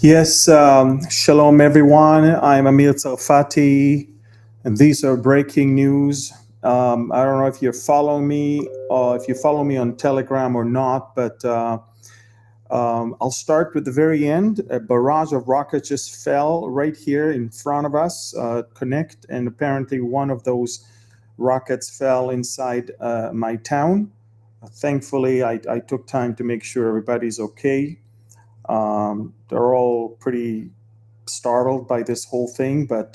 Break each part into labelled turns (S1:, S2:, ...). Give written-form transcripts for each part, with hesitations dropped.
S1: Yes, shalom everyone. I'm Amir Tsarfati, and these are breaking news. I don't know if you're following me or if you follow me on Telegram or not, but I'll start with the very end. A barrage of rockets just fell right here in front of us, connect, and apparently one of those rockets fell inside my town. Thankfully, I took time to make sure everybody's okay. They're all pretty startled by this whole thing, but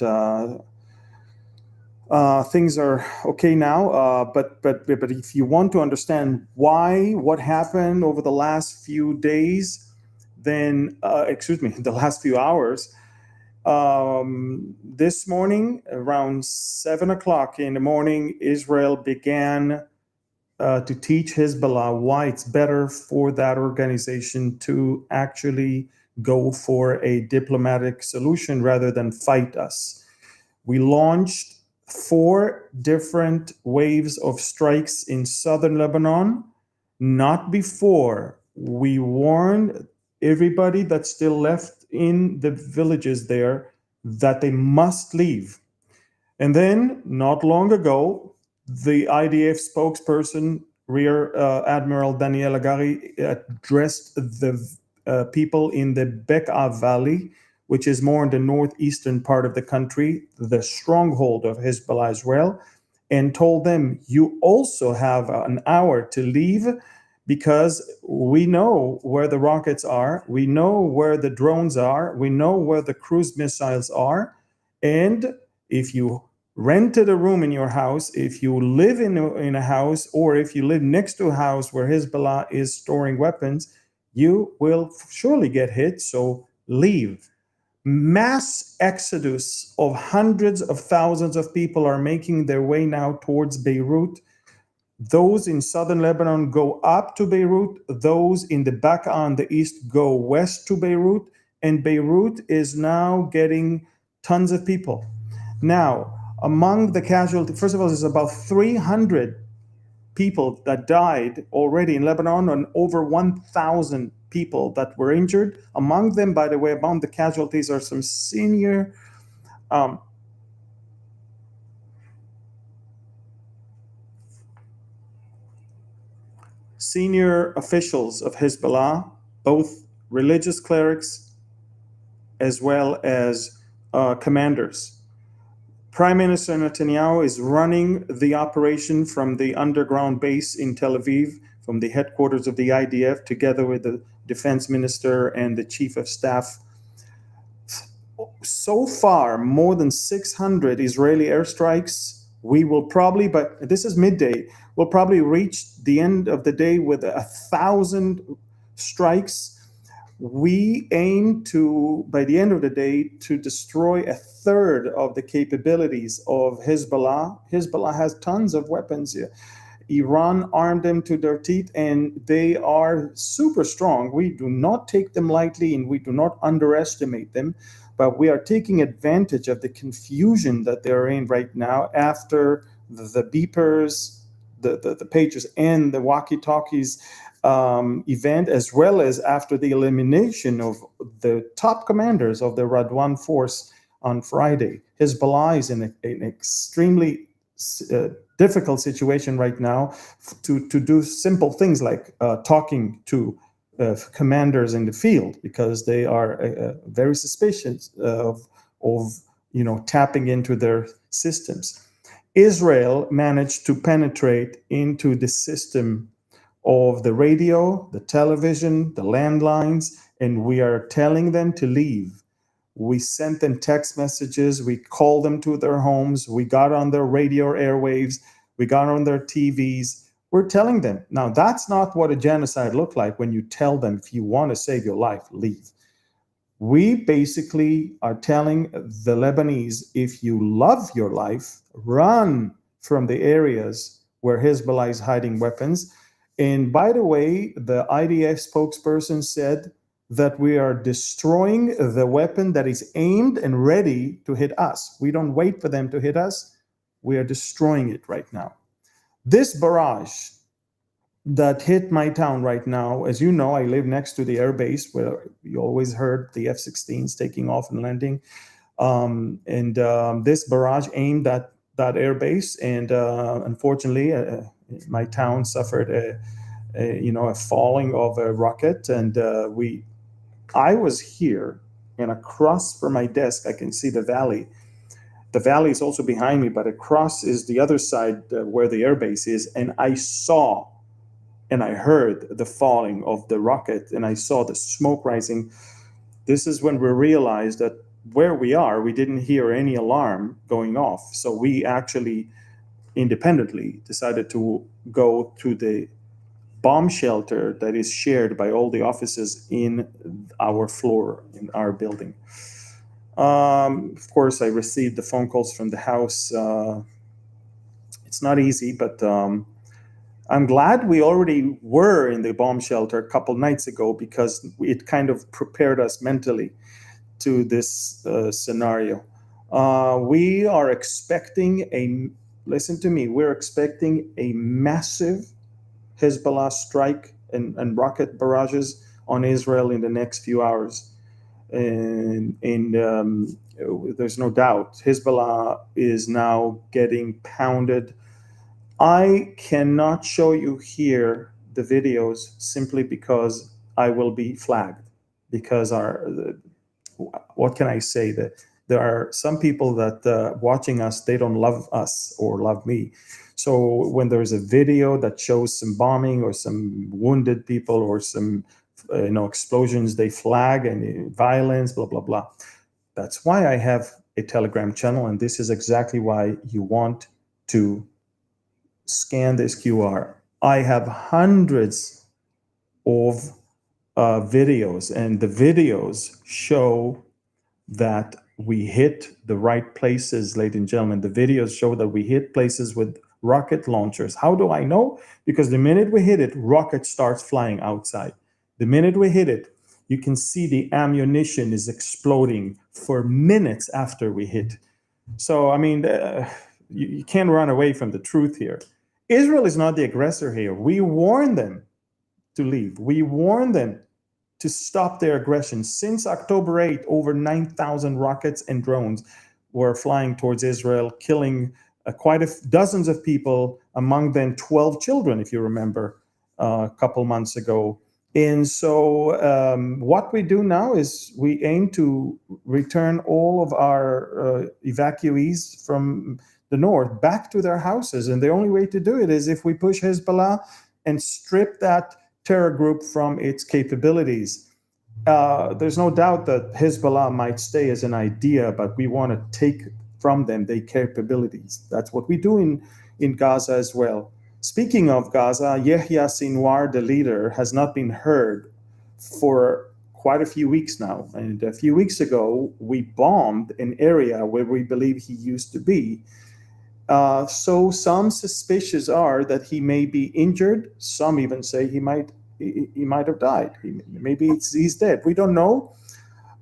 S1: things are okay now. But if you want to understand what happened over the last few days, then excuse me, the last few hours. This morning, around 7 o'clock in the morning, Israel began to teach Hezbollah why it's better for that organization to actually go for a diplomatic solution rather than fight us. We launched 4 different waves of strikes in southern Lebanon, not before we warned everybody that's still left in the villages there that they must leave. And then, not long ago, the IDF spokesperson, Rear Admiral Daniel Hagari, addressed the people in the Bekaa Valley, which is more in the northeastern part of the country, the stronghold of Hezbollah as well, and told them, you also have an hour to leave because we know where the rockets are, we know where the drones are, we know where the cruise missiles are, and if you rented a room in your house, if you live in a house, or if you live next to a house where Hezbollah is storing weapons, you will surely get hit, so leave. Mass exodus of hundreds of thousands of people are making their way now towards Beirut. Those in southern Lebanon go up to Beirut. Those in the Bekaa on the east go west to Beirut. And Beirut is now getting tons of people. Now, among the casualties, first of all, there's about 300 people that died already in Lebanon and over 1,000 people that were injured. Among them, by the way, among the casualties are some senior officials of Hezbollah, both religious clerics as well as commanders. Prime Minister Netanyahu is running the operation from the underground base in Tel Aviv, from the headquarters of the IDF, together with the defense minister and the chief of staff. So far, more than 600 Israeli airstrikes. We will probably, but this is midday, we'll probably reach the end of the day with 1,000 strikes. We aim to, by the end of the day, to destroy a third of the capabilities of Hezbollah. Hezbollah has tons of weapons. Iran armed them to their teeth, and they are super strong. We do not take them lightly, and we do not underestimate them, but we are taking advantage of the confusion that they're in right now after the beepers, the pagers, and the walkie-talkies event, as well as after the elimination of the top commanders of the Radwan force on Friday. Hezbollah is in an extremely difficult situation right now to do simple things like talking to commanders in the field, because they are very suspicious of tapping into their systems. Israel managed to penetrate into the system of the radio, the television, the landlines, and we are telling them to leave. We sent them text messages, we called them to their homes, we got on their radio airwaves, we got on their TVs. We're telling them. Now, that's not what a genocide looked like when you tell them, if you want to save your life, leave. We basically are telling the Lebanese, if you love your life, run from the areas where Hezbollah is hiding weapons. And by the way, the IDF spokesperson said that we are destroying the weapon that is aimed and ready to hit us. We don't wait for them to hit us. We are destroying it right now. This barrage that hit my town right now. As you know, I live next to the air base where you always heard the F-16s taking off and landing. And this barrage aimed at that air base, and unfortunately, my town suffered a falling of a rocket, and I was here, and across from my desk, I can see the valley. The valley is also behind me, but across is the other side where the airbase is, and I saw and I heard the falling of the rocket, and I saw the smoke rising. This is when we realized that where we are, we didn't hear any alarm going off. So we actually independently decided to go to the bomb shelter that is shared by all the offices in our floor, in our building. Of course, I received the phone calls from the house. It's not easy, but I'm glad we already were in the bomb shelter a couple nights ago, because it kind of prepared us mentally to this scenario. We are expecting listen to me, we're expecting a massive Hezbollah strike and rocket barrages on Israel in the next few hours. And there's no doubt Hezbollah is now getting pounded. I cannot show you here the videos simply because I will be flagged. Because what can I say? That there are some people that watching us, they don't love us or love me. So when there's a video that shows some bombing or some wounded people or some explosions, they flag, and violence, blah blah blah. That's why I have a Telegram channel, and this is exactly why you want to scan this QR. I have hundreds of videos, and the videos show that we hit the right places, ladies and gentlemen. The videos show that we hit places with rocket launchers. How do I know? Because the minute we hit it, rocket starts flying outside. The minute we hit it, you can see the ammunition is exploding for minutes after we hit. So, I mean, you can't run away from the truth here. Israel is not the aggressor here. We warned them to leave. We warned them to stop their aggression. Since October 8th, over 9,000 rockets and drones were flying towards Israel, killing dozens of people, among them 12 children, if you remember, a couple months ago. And so what we do now is we aim to return all of our evacuees from the north back to their houses. And the only way to do it is if we push Hezbollah and strip that terror group from its capabilities. There's no doubt that Hezbollah might stay as an idea, but we want to take from them their capabilities. That's what we do in Gaza as well. Speaking of Gaza, Yahya Sinwar, the leader, has not been heard for quite a few weeks now. And a few weeks ago, we bombed an area where we believe he used to be. So some suspicions are that he may be injured. Some even say he might have died. Maybe he's dead. We don't know,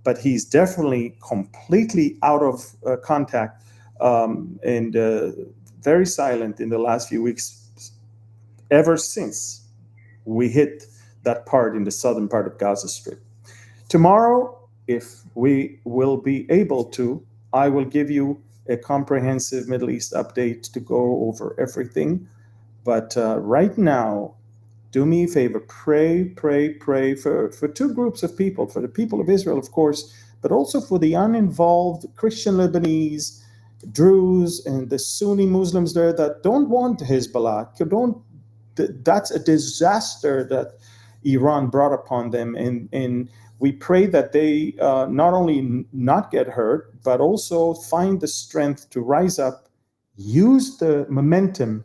S1: but he's definitely completely out of contact and very silent in the last few weeks, ever since we hit that part in the southern part of Gaza Strip. Tomorrow, if we will be able to, I will give you a comprehensive Middle East update to go over everything. But right now, do me a favor, pray for two groups of people, for the people of Israel, of course, but also for the uninvolved Christian Lebanese, Druze, and the Sunni Muslims there that don't want Hezbollah. That's a disaster that Iran brought upon them. And we pray that they not only not get hurt, but also find the strength to rise up, use the momentum,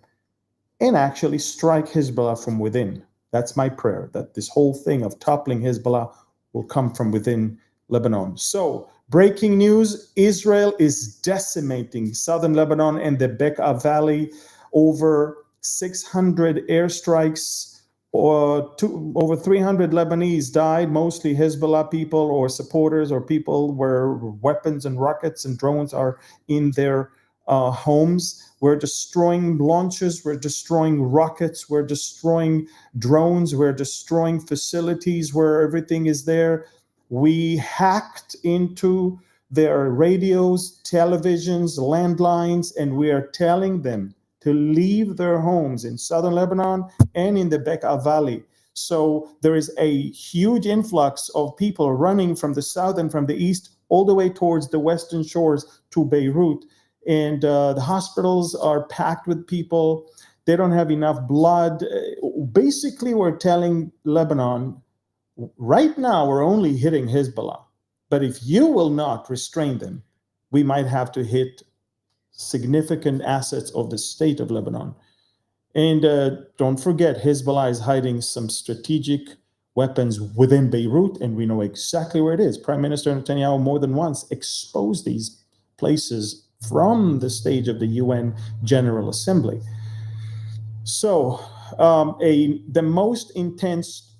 S1: and actually strike Hezbollah from within. That's my prayer, that this whole thing of toppling Hezbollah will come from within Lebanon. So, breaking news, Israel is decimating southern Lebanon and the Bekaa Valley. Over 600 airstrikes, over 300 Lebanese died, mostly Hezbollah people or supporters or people where weapons and rockets and drones are in their homes. We're destroying launches. We're destroying rockets. We're destroying drones. We're destroying facilities where everything is there. We hacked into their radios, televisions, landlines, and we are telling them to leave their homes in southern Lebanon and in the Bekaa Valley. So there is a huge influx of people running from the south and from the east all the way towards the western shores to Beirut. And the hospitals are packed with people. They don't have enough blood. Basically, we're telling Lebanon, right now, we're only hitting Hezbollah. But if you will not restrain them, we might have to hit significant assets of the state of Lebanon. And don't forget, Hezbollah is hiding some strategic weapons within Beirut, and we know exactly where it is. Prime Minister Netanyahu more than once exposed these places from the stage of the UN General Assembly. So the most intense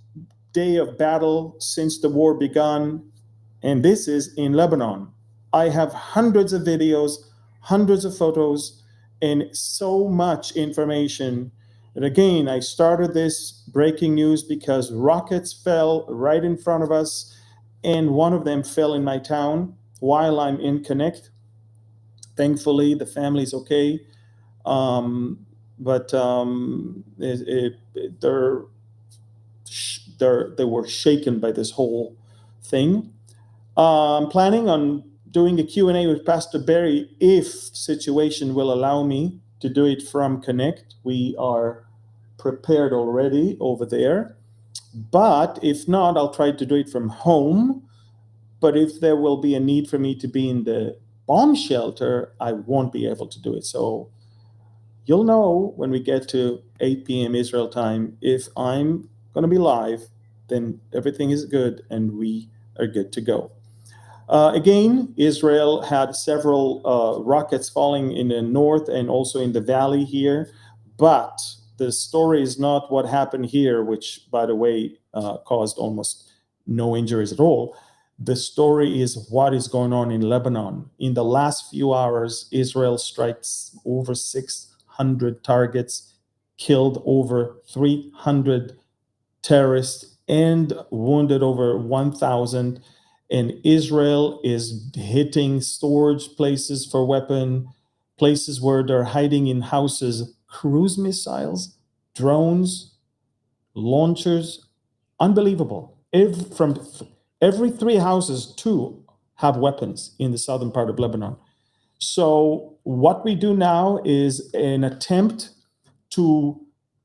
S1: day of battle since the war began, and this is in Lebanon. I have hundreds of videos, hundreds of photos, and so much information. And again, I started this breaking news because rockets fell right in front of us, and one of them fell in my town while I'm in Connect. Thankfully, the family's okay, but they were shaken by this whole thing. I'm planning on doing a Q&A with Pastor Barry if situation will allow me to do it from Connect. We are prepared already over there. But if not, I'll try to do it from home. But if there will be a need for me to be in the bomb shelter, I won't be able to do it. So you'll know when we get to 8 p.m. Israel time. If I'm going to be live, then everything is good and we are good to go. Again, Israel had several rockets falling in the north and also in the valley here. But the story is not what happened here, which, by the way, caused almost no injuries at all. The story is what is going on in Lebanon. In the last few hours, Israel strikes over 600 targets, killed over 300 terrorists, and wounded over 1,000. And Israel is hitting storage places for weapons, places where they're hiding in houses, cruise missiles, drones, launchers. Unbelievable. From every 3 houses, 2 have weapons in the southern part of Lebanon. So what we do now is an attempt to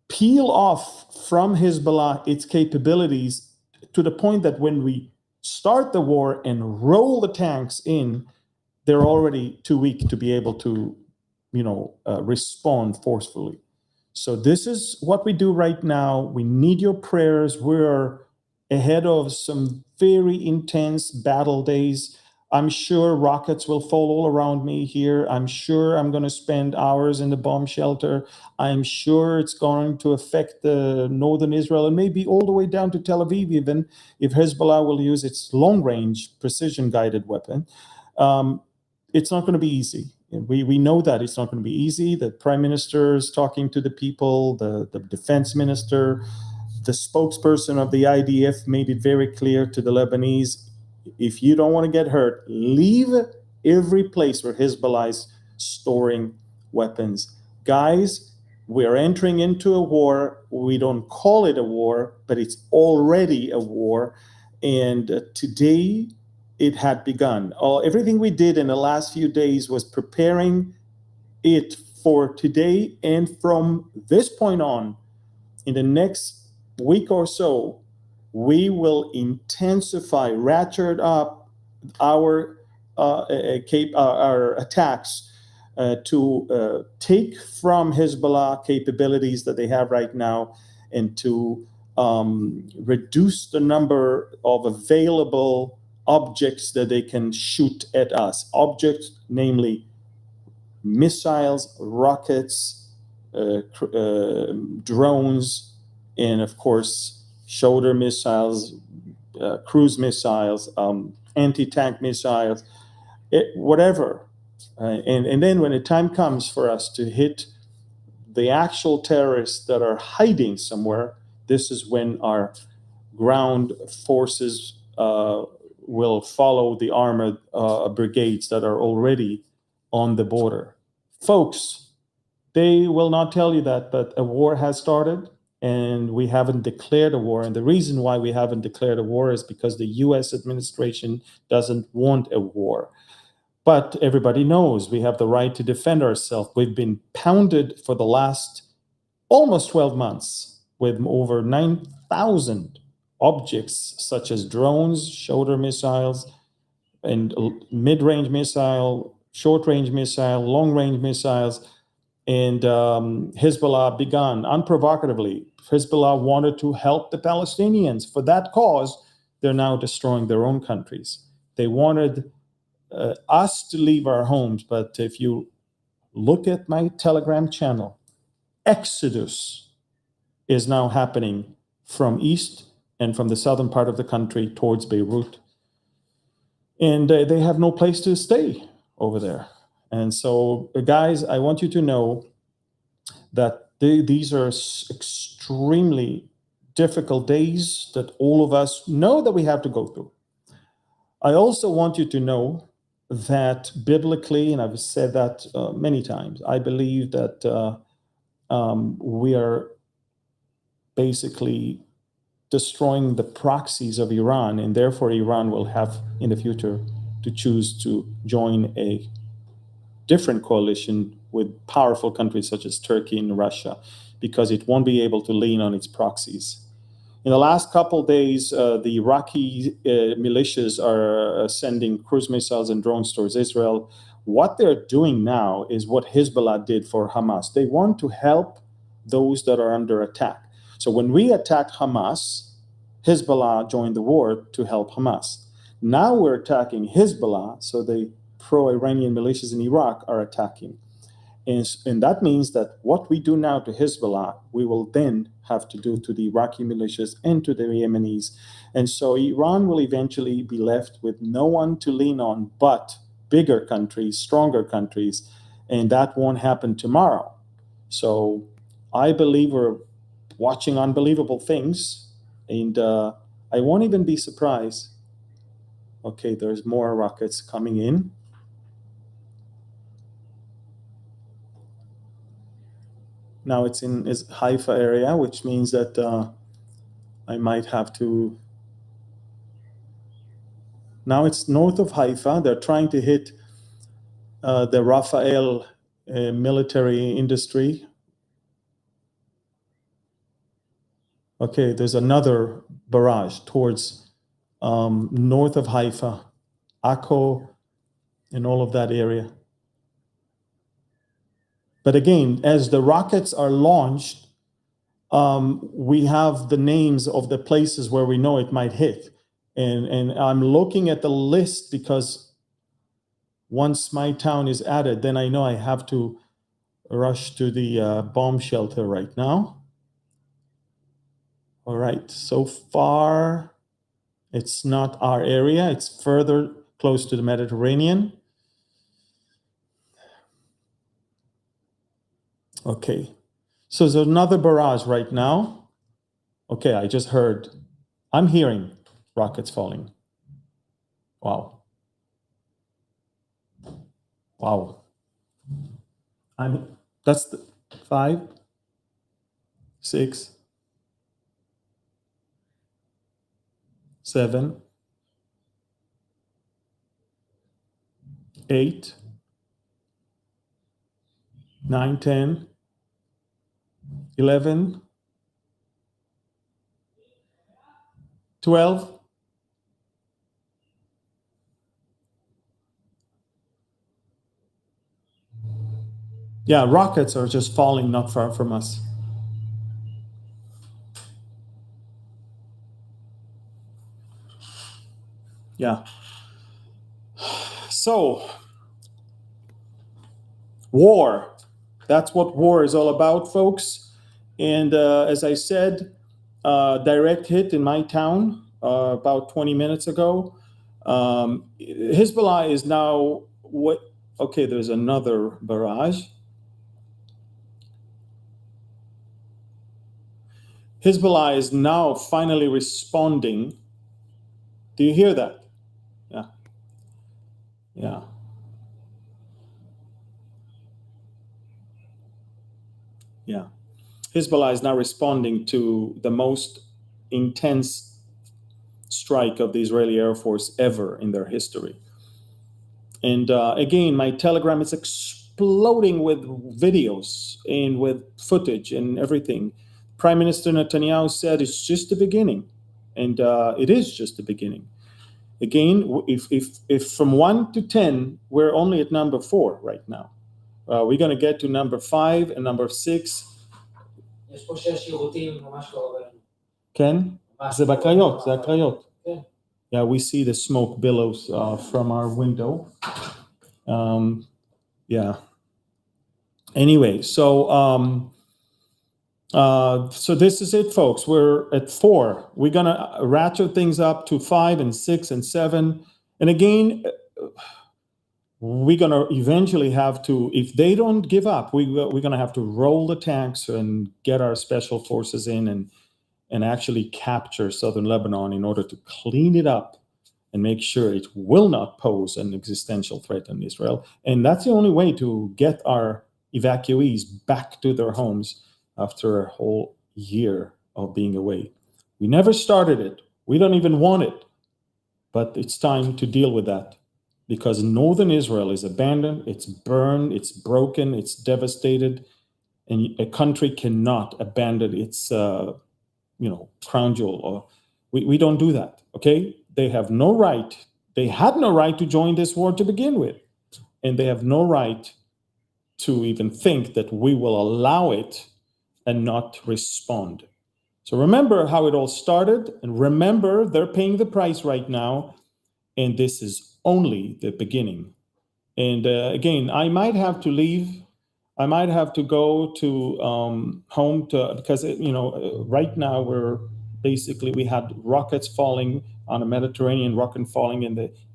S1: peel off from Hezbollah its capabilities to the point that when we start the war and roll the tanks in, they're already too weak to be able to, respond forcefully. So this is what we do right now. We need your prayers. We're ahead of some very intense battle days. I'm sure rockets will fall all around me here. I'm sure I'm going to spend hours in the bomb shelter. I'm sure it's going to affect the northern Israel and maybe all the way down to Tel Aviv, even if Hezbollah will use its long-range precision-guided weapon. It's not going to be easy. We know that it's not going to be easy. The prime minister is talking to the people, the defense minister, the spokesperson of the IDF made it very clear to the Lebanese, if you don't want to get hurt, leave every place where Hezbollah is storing weapons. Guys, we're entering into a war. We don't call it a war, but it's already a war. And today it had begun. Everything we did in the last few days was preparing it for today. And from this point on, in the next week or so, we will intensify, ratchet up our attacks to take from Hezbollah capabilities that they have right now and to reduce the number of available objects that they can shoot at us. Objects, namely missiles, rockets, drones, and of course, shoulder missiles, cruise missiles, anti-tank missiles, whatever. And then when the time comes for us to hit the actual terrorists that are hiding somewhere, this is when our ground forces will follow the armored brigades that are already on the border. Folks, they will not tell you that, but a war has started and we haven't declared a war. And the reason why we haven't declared a war is because the US administration doesn't want a war. But everybody knows we have the right to defend ourselves. We've been pounded for the last almost 12 months with over 9,000 objects such as drones, shoulder missiles, and mid-range missile, short-range missile, long-range missiles. And Hezbollah began unprovocatively. Hezbollah wanted to help the Palestinians. For that cause, they're now destroying their own countries. They wanted us to leave our homes, but if you look at my Telegram channel, exodus is now happening from east and from the southern part of the country towards Beirut. And they have no place to stay over there. And so, guys, I want you to know that these are extremely difficult days that all of us know that we have to go through. I also want you to know that biblically, and I've said that many times, I believe that we are basically destroying the proxies of Iran, and therefore Iran will have in the future to choose to join a different coalition with powerful countries such as Turkey and Russia, because it won't be able to lean on its proxies. In the last couple of days, the Iraqi militias are sending cruise missiles and drones towards Israel. What they're doing now is what Hezbollah did for Hamas. They want to help those that are under attack. So when we attacked Hamas, Hezbollah joined the war to help Hamas. Now we're attacking Hezbollah, so the pro-Iranian militias in Iraq are attacking. And that means that what we do now to Hezbollah, we will then have to do to the Iraqi militias and to the Yemenis. And so Iran will eventually be left with no one to lean on but bigger countries, stronger countries, and that won't happen tomorrow. So I believe we're watching unbelievable things, and I won't even be surprised. Okay, there's more rockets coming in. Now it's in Haifa area, which means that I might have to. Now it's north of Haifa. They're trying to hit the Rafael military industry. Okay, there's another barrage towards north of Haifa, Akko, and all of that area. But again, as the rockets are launched, we have the names of the places where we know it might hit. And I'm looking at the list because once my town is added, then I know I have to rush to the bomb shelter right now. All right, so far, it's not our area. It's further close to the Mediterranean. Okay, so there's another barrage right now. Okay, I just heard, I'm hearing rockets falling. Wow. Wow. That's the 5, 6, 7, 8, 9, 10, 11, 12. Yeah, rockets are just falling not far from us. Yeah. So, war. That's what war is all about, folks. And as I said, direct hit in my town about 20 minutes ago. Hezbollah is now Okay, there's another barrage. Hezbollah is now finally responding. Do you hear that? Yeah. Yeah. Yeah. Hezbollah is now responding to the most intense strike of the Israeli Air Force ever in their history. And again, my Telegram is exploding with videos and with footage and everything. Prime Minister Netanyahu said it's just the beginning. And it is just the beginning. Again, if from 1 to 10, we're only at number 4 right now. We're going to get to number 5 and number 6. כן? זה בקריות, זה הקריות. Yeah, we see the smoke billows from our window. Yeah. Anyway, so this is it, folks. We're at 4. We're gonna ratchet things up to 5 and 6 and 7. And again, we're gonna eventually have to, if they don't give up, we're gonna have to roll the tanks and get our special forces in and actually capture southern Lebanon in order to clean it up and make sure it will not pose an existential threat on Israel. And that's the only way to get our evacuees back to their homes after a whole year of being away. We never started it. We don't even want it. But it's time to deal with that because northern Israel is abandoned, it's burned, it's broken, it's devastated, and a country cannot abandon its crown jewel. Or we don't do that, okay? They have no right. They had no right to join this war to begin with. And they have no right to even think that we will allow it and not respond. So remember how it all started, and remember they're paying the price right now, and this is only the beginning. And again, I might have to leave. I might have to go to home because right now we had rockets falling on a Mediterranean, rocket falling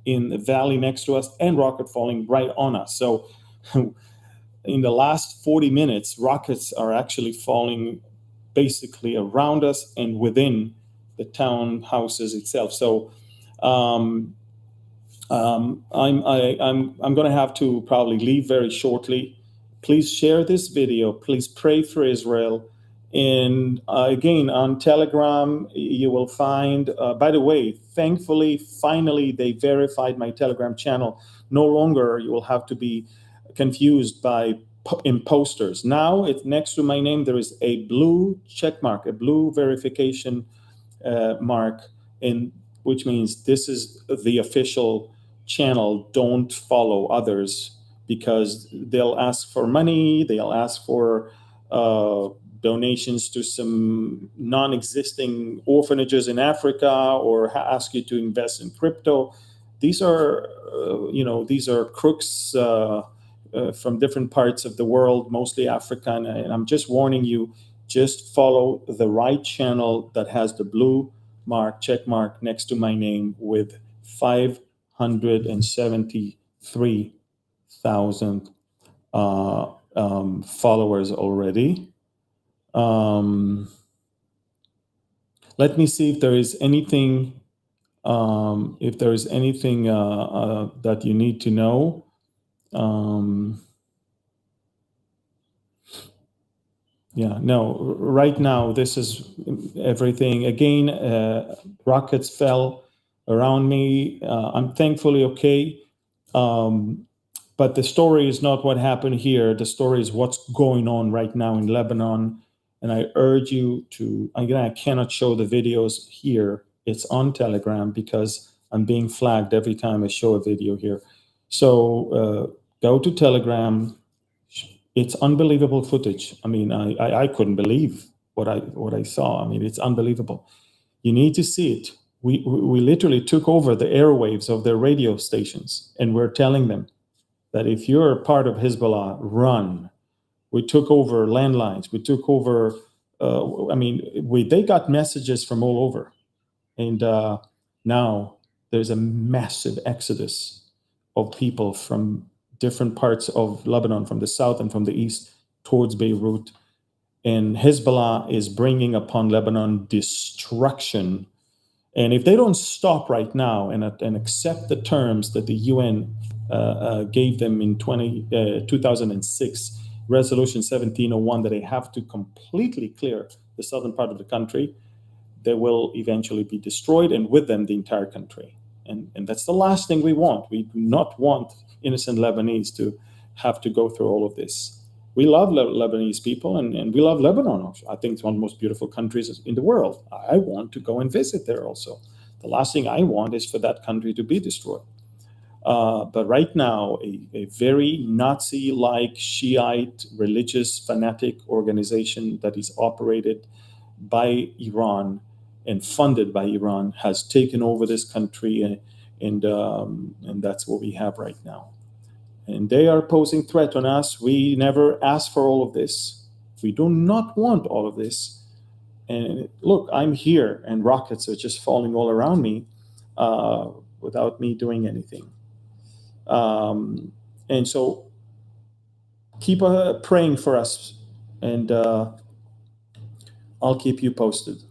S1: in the valley next to us, and rocket falling right on us. So in the last 40 minutes, rockets are actually falling basically around us and within the townhouses itself. So I'm going to have to probably leave very shortly. Please share this video. Please pray for Israel. And again, on Telegram, you will find, by the way, thankfully, finally, they verified my Telegram channel. No longer you will have to be confused by imposters. Now, it's next to my name, there is a blue check mark, a blue verification mark, which means this is the official channel. Don't follow others because they'll ask for money, they'll ask for donations to some non-existing orphanages in Africa, or ask you to invest in crypto. These are, these are crooks from different parts of the world, mostly Africa. And I'm just warning you, just follow the right channel that has the blue check mark next to my name with 573,000 followers already. Let me see if there is anything that you need to know. Right now, this is everything. Again, rockets fell around me. I'm thankfully okay. But the story is not what happened here. The story is what's going on right now in Lebanon. And I urge you to, again, I cannot show the videos here. It's on Telegram because I'm being flagged every time I show a video here. So go to Telegram. It's unbelievable footage. I mean, I couldn't believe what I saw. I mean, it's unbelievable. You need to see it. We literally took over the airwaves of their radio stations, and we're telling them that if you're a part of Hezbollah, run. We took over landlines. We took over. They got messages from all over, and now there's a massive exodus of people from different parts of Lebanon, from the south and from the east towards Beirut. And Hezbollah is bringing upon Lebanon destruction. And if they don't stop right now and accept the terms that the UN gave them in 2006, Resolution 1701, that they have to completely clear the southern part of the country, they will eventually be destroyed, and with them the entire country. And that's the last thing we want. We do not want innocent Lebanese to have to go through all of this. We love Lebanese people, and we love Lebanon. I think it's one of the most beautiful countries in the world. I want to go and visit there also. The last thing I want is for that country to be destroyed. But right now, a very Nazi-like Shiite religious fanatic organization that is operated by Iran and funded by Iran has taken over this country, and that's what we have right now. And they are posing threat on us. We never asked for all of this. We do not want all of this. And look, I'm here, and rockets are just falling all around me without me doing anything. And so keep praying for us, and I'll keep you posted.